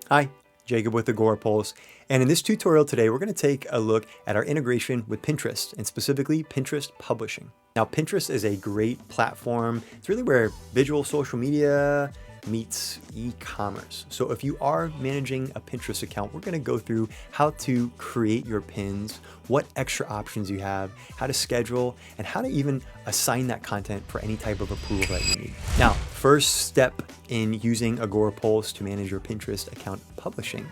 Hi, Jacob with Agorapulse, and in this tutorial today, we're going to take a look at our integration with Pinterest, and specifically Pinterest publishing. Now, Pinterest is a great platform. It's really where visual social media meets e-commerce. So if you are managing a Pinterest account, we're going to go through how to create your pins, what extra options you have, how to schedule, and how to even assign that content for any type of approval that you need. Now, first step in using Agorapulse to manage your Pinterest account publishing,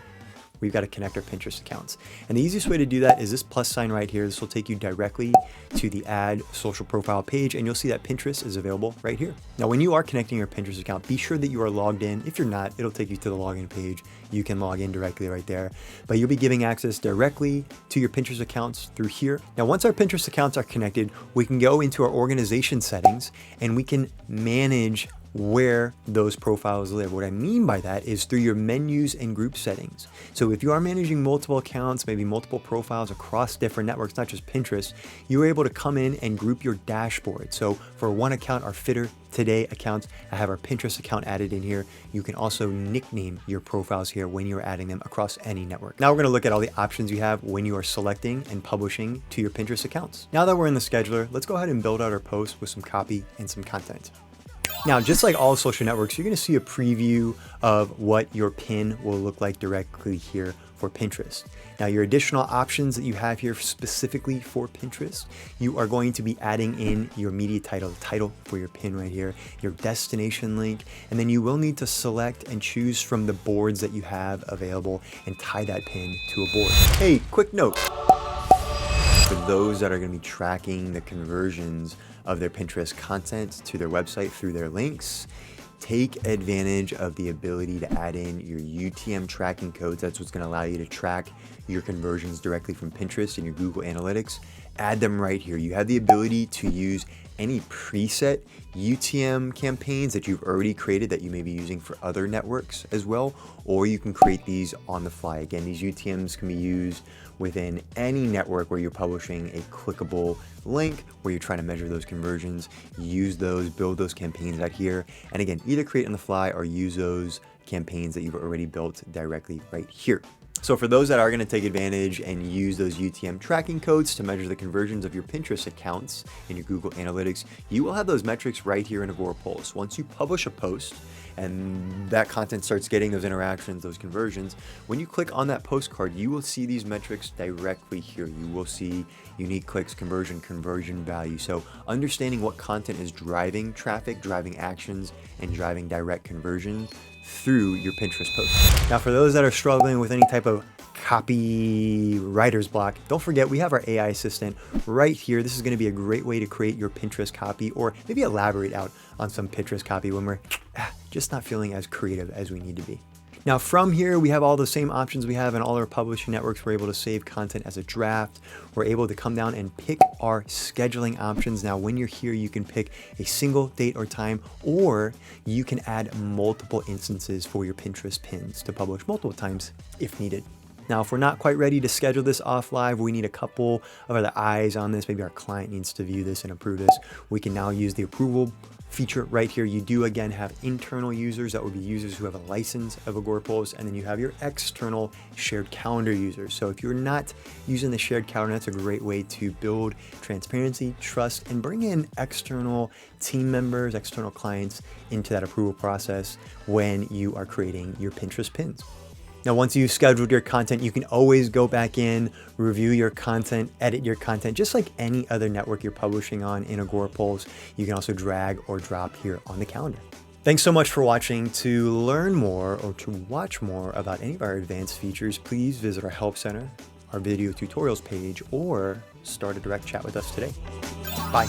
we've got to connect our Pinterest accounts. And the easiest way to do that is this plus sign right here. This will take you directly to the Add Social Profile page, and you'll see that Pinterest is available right here. Now, when you are connecting your Pinterest account, be sure that you are logged in. If you're not, it'll take you to the login page. You can log in directly right there, but you'll be giving access directly to your Pinterest accounts through here. Now, once our Pinterest accounts are connected, we can go into our organization settings and we can manage where those profiles live. What I mean by that is through your menus and group settings. So if you are managing multiple accounts, maybe multiple profiles across different networks, not just Pinterest, you're able to come in and group your dashboard. So for one account, our Fitter Today accounts, I have our Pinterest account added in here. You can also nickname your profiles here when you're adding them across any network. Now we're going to look at all the options you have when you are selecting and publishing to your Pinterest accounts. Now that we're in the scheduler, let's go ahead and build out our post with some copy and some content. Now, just like all social networks, you're going to see a preview of what your pin will look like directly here for Pinterest. Now, your additional options that you have here specifically for Pinterest, you are going to be adding in your media title, the title for your pin right here, your destination link, and then you will need to select and choose from the boards that you have available and tie that pin to a board. Hey, quick note. For those that are going to be tracking the conversions of their Pinterest content to their website through their links, take advantage of the ability to add in your UTM tracking codes. That's what's going to allow you to track your conversions directly from Pinterest and your Google Analytics. Add them right here. You have the ability to use any preset UTM campaigns that you've already created that you may be using for other networks as well, or you can create these on the fly. Again, these UTMs can be used within any network where you're publishing a clickable link, where you're trying to measure those conversions. Use those, build those campaigns out here. And again, either create on the fly or use those campaigns that you've already built directly right here. So for those that are going to take advantage and use those UTM tracking codes to measure the conversions of your Pinterest accounts in your Google Analytics, you will have those metrics right here in Agorapulse. Once you publish a post and that content starts getting those interactions, those conversions, when you click on that postcard, you will see these metrics directly here. You will see unique clicks, conversion value. So understanding what content is driving traffic, driving actions, and driving direct conversion through your Pinterest post. Now, for those that are struggling with any type of copywriter's block, don't forget we have our AI assistant right here. This is going to be a great way to create your Pinterest copy, or maybe elaborate out on some Pinterest copy when we're just not feeling as creative as we need to be. Now from here, we have all the same options we have in all our publishing networks. We're able to save content as a draft. We're able to come down and pick our scheduling options. Now, when you're here, you can pick a single date or time, or you can add multiple instances for your Pinterest pins to publish multiple times if needed. Now, if we're not quite ready to schedule this off live, we need a couple of other eyes on this. Maybe our client needs to view this and approve this. We can now use the approval feature right here. You do again have internal users, that would be users who have a license of Agorapulse, and then you have your external shared calendar users. So if you're not using the shared calendar, that's a great way to build transparency, trust, and bring in external team members, external clients into that approval process when you are creating your Pinterest pins. Now, once you've scheduled your content, you can always go back in, review your content, edit your content, just like any other network you're publishing on in Agorapulse. You can also drag or drop here on the calendar. Thanks so much for watching. To learn more or to watch more about any of our advanced features, please visit our Help Center, our video tutorials page, or start a direct chat with us today. Bye.